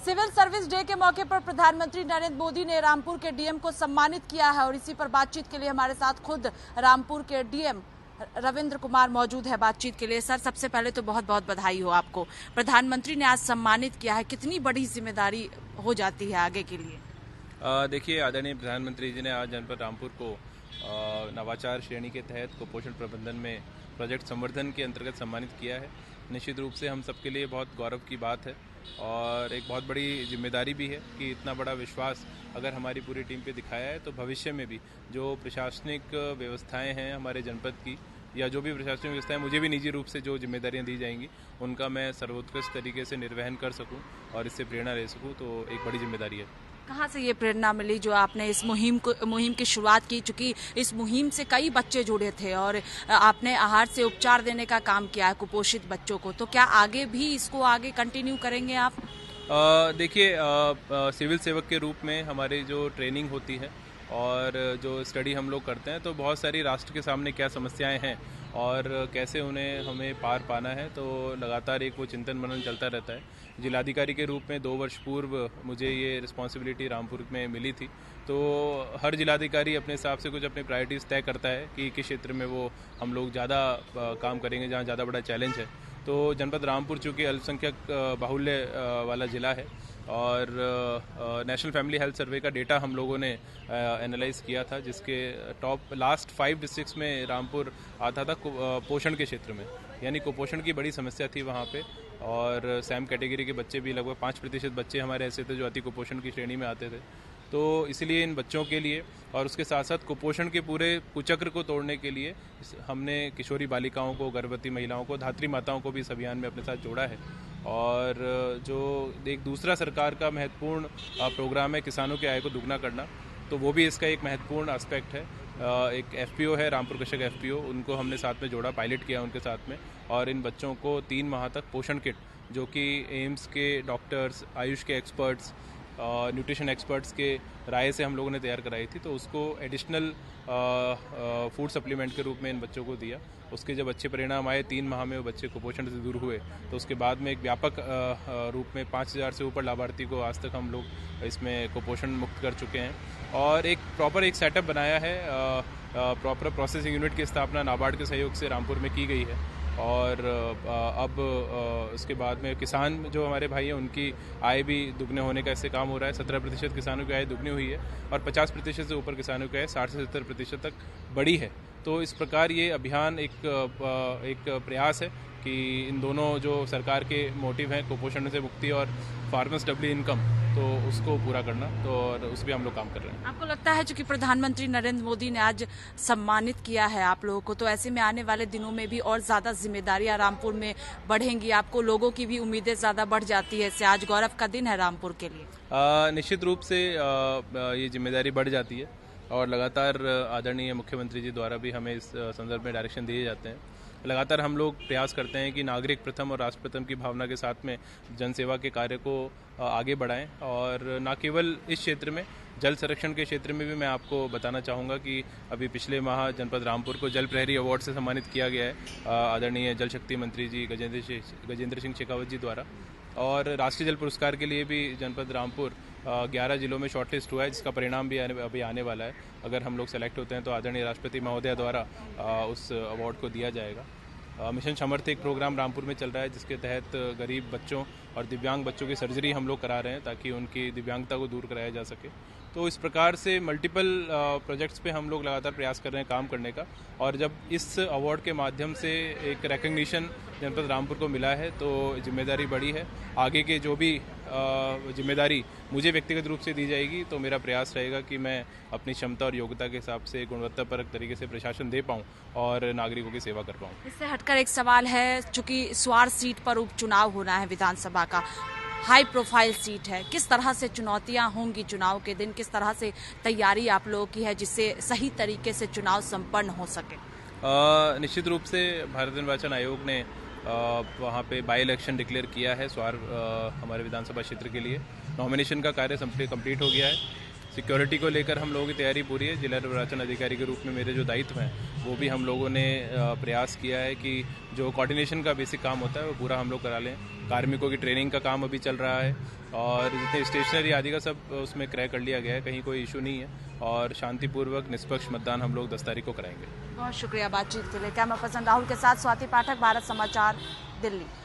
Civil service day के मौके पर प्रधानमंत्री नरेंद्र मोदी ने रामपुर के डीएम को सम्मानित किया है और इसी पर बातचीत के लिए हमारे साथ खुद रामपुर के डीएम रविंद्र कुमार मौजूद है बातचीत के लिए। सर, सबसे पहले तो बहुत बहुत बधाई हो आपको। प्रधानमंत्री ने आज सम्मानित किया है, कितनी बड़ी जिम्मेदारी हो जाती है आगे के लिए? देखिए, आदरणीय प्रधानमंत्री जी ने आज जनपद रामपुर को नवाचार श्रेणी के तहत कुपोषण प्रबंधन में प्रोजेक्ट संवर्धन के अंतर्गत सम्मानित किया है। निश्चित रूप से हम सबके लिए बहुत गौरव की बात है और एक बहुत बड़ी जिम्मेदारी भी है कि इतना बड़ा विश्वास अगर हमारी पूरी टीम पे दिखाया है तो भविष्य में भी जो प्रशासनिक व्यवस्थाएं हैं हमारे जनपद की या जो भी प्रशासनिक व्यवस्थाएं मुझे भी निजी रूप से जो जिम्मेदारियां दी जाएंगी उनका मैं सर्वोत्कृष्ट तरीके से निर्वहन कर सकूं और इससे प्रेरणा ले सकूं, तो एक बड़ी जिम्मेदारी है। कहाँ से ये प्रेरणा मिली जो आपने इस मुहिम की शुरुआत की? चूंकि इस मुहिम से कई बच्चे जुड़े थे और आपने आहार से उपचार देने का काम किया है कुपोषित बच्चों को, तो क्या आगे भी इसको आगे कंटिन्यू करेंगे आप? देखिए, सिविल सेवक के रूप में हमारी जो ट्रेनिंग होती है और जो स्टडी हम लोग करते हैं तो बहुत सारी राष्ट्र के सामने क्या समस्याएं हैं और कैसे उन्हें हमें पार पाना है, तो लगातार एक वो चिंतन मनन चलता रहता है। जिलाधिकारी के रूप में 2 वर्ष पूर्व मुझे ये रिस्पॉन्सिबिलिटी रामपुर में मिली थी, तो हर जिलाधिकारी अपने हिसाब से कुछ अपनी प्रायोरिटीज़ तय करता है कि किस क्षेत्र में वो हम लोग ज़्यादा काम करेंगे, जहाँ ज़्यादा बड़ा चैलेंज है। तो जनपद रामपुर चूँकि अल्पसंख्यक बाहुल्य वाला ज़िला है और नेशनल फैमिली हेल्थ सर्वे का डेटा हम लोगों ने एनालाइज किया था, जिसके टॉप लास्ट 5 डिस्ट्रिक्ट्स में रामपुर आता था पोषण के क्षेत्र में, यानी कुपोषण की बड़ी समस्या थी वहाँ पे। और सैम कैटेगरी के बच्चे भी लगभग 5% बच्चे हमारे ऐसे थे जो अति कुपोषण की श्रेणी में आते थे। तो इसलिए इन बच्चों के लिए और उसके साथ साथ कुपोषण के पूरे कुचक्र को तोड़ने के लिए हमने किशोरी बालिकाओं को, गर्भवती महिलाओं को, धात्री माताओं को भी इस अभियान में अपने साथ जोड़ा है। और जो एक दूसरा सरकार का महत्वपूर्ण प्रोग्राम है किसानों की आय को दुगना करना, तो वो भी इसका एक महत्वपूर्ण एस्पेक्ट है। एक एफपीओ है रामपुर कृषक एफपीओ, उनको हमने साथ में जोड़ा, पायलट किया उनके साथ में, और इन बच्चों को 3 माह तक पोषण किट जो कि एम्स के डॉक्टर्स, आयुष के एक्सपर्ट्स, न्यूट्रिशन एक्सपर्ट्स के राय से हम लोगों ने तैयार कराई थी, तो उसको एडिशनल फूड सप्लीमेंट के रूप में इन बच्चों को दिया। उसके जब अच्छे परिणाम आए, 3 माह में वो बच्चे कुपोषण से दूर हुए, तो उसके बाद में एक व्यापक रूप में 5000 से ऊपर लाभार्थी को आज तक हम लोग इसमें कुपोषण मुक्त कर चुके हैं। और एक प्रॉपर एक सेटअप बनाया है, प्रॉपर प्रोसेसिंग यूनिट की स्थापना नाबार्ड के सहयोग से रामपुर में की गई है। और अब उसके बाद में किसान जो हमारे भाई हैं उनकी आय भी दुगने होने का इससे काम हो रहा है। 17% किसानों की आय दुगनी हुई है और 50% से ऊपर किसानों की आय 60 से 70% तक बढ़ी है। तो इस प्रकार ये अभियान एक प्रयास है कि इन दोनों जो सरकार के मोटिव हैं, कुपोषण से मुक्ति और फार्मर्स डबल इनकम, तो उसको पूरा करना, तो और उस पर हम लोग काम कर रहे हैं। आपको लगता है चूंकि प्रधानमंत्री नरेंद्र मोदी ने आज सम्मानित किया है आप लोगों को, तो ऐसे में आने वाले दिनों में भी और ज्यादा जिम्मेदारियां रामपुर में बढ़ेंगी? आपको लोगों की भी उम्मीदें ज्यादा बढ़ जाती है इससे? आज गौरव का दिन है रामपुर के लिए। निश्चित रूप से ये जिम्मेदारी बढ़ जाती है और लगातार आदरणीय मुख्यमंत्री जी द्वारा भी हमें इस संदर्भ में डायरेक्शन दिए जाते हैं। लगातार हम लोग प्रयास करते हैं कि नागरिक प्रथम और राष्ट्र प्रथम की भावना के साथ में जनसेवा के कार्य को आगे बढ़ाएं। और न केवल इस क्षेत्र में, जल संरक्षण के क्षेत्र में भी मैं आपको बताना चाहूँगा कि अभी पिछले माह जनपद रामपुर को जल प्रहरी अवार्ड से सम्मानित किया गया है आदरणीय जल शक्ति मंत्री जी गजेंद्र सिंह शेखावत जी द्वारा। और राष्ट्रीय जल पुरस्कार के लिए भी जनपद रामपुर 11 जिलों में शॉर्टलिस्ट हुआ है, जिसका परिणाम भी अभी आने वाला है। अगर हम लोग सेलेक्ट होते हैं तो आदरणीय राष्ट्रपति महोदय द्वारा उस अवार्ड को दिया जाएगा। मिशन समर्थ एक प्रोग्राम रामपुर में चल रहा है, जिसके तहत गरीब बच्चों और दिव्यांग बच्चों की सर्जरी हम लोग करा रहे हैं ताकि उनकी दिव्यांगता को दूर कराया जा सके। तो इस प्रकार से मल्टीपल प्रोजेक्ट्स पे हम लोग लगातार प्रयास कर रहे हैं काम करने का। और जब इस अवार्ड के माध्यम से एक रिकग्निशन जनपद रामपुर को मिला है तो जिम्मेदारी बढ़ी है। आगे के जो भी जिम्मेदारी मुझे व्यक्तिगत रूप से दी जाएगी, तो मेरा प्रयास रहेगा कि मैं अपनी क्षमता और योग्यता के हिसाब से गुणवत्तापरक तरीके से प्रशासन दे पाऊँ और नागरिकों की सेवा कर पाऊँ। इससे हटकर एक सवाल है, चूंकि स्वार सीट पर उपचुनाव होना है, विधानसभा का हाई प्रोफाइल सीट है, किस तरह से चुनौतियां होंगी चुनाव के दिन? किस तरह से तैयारी आप लोगों की है जिससे सही तरीके से चुनाव संपन्न हो सके? निश्चित रूप से भारत निर्वाचन आयोग ने वहाँ पे बाई इलेक्शन डिक्लेयर किया है स्वार हमारे विधानसभा क्षेत्र के लिए। नॉमिनेशन का कार्य कंप्लीट हो गया है सिक्योरिटी को लेकर हम लोगों की तैयारी पूरी है। जिला निर्वाचन अधिकारी के रूप में मेरे जो दायित्व हैं वो भी हम लोगों ने प्रयास किया है कि जो कोऑर्डिनेशन का बेसिक काम होता है वो पूरा हम लोग करा लें। कार्मिकों की ट्रेनिंग का काम अभी चल रहा है और जितने स्टेशनरी आदि का सब उसमें क्रय कर लिया गया है, कहीं कोई इशू नहीं है और शांतिपूर्वक निष्पक्ष मतदान हम लोग 10 तारीख को कराएंगे। बहुत शुक्रिया बातचीत के लिए। कैमरा पर्सन राहुल के साथ स्वाति पाठक, भारत समाचार, दिल्ली।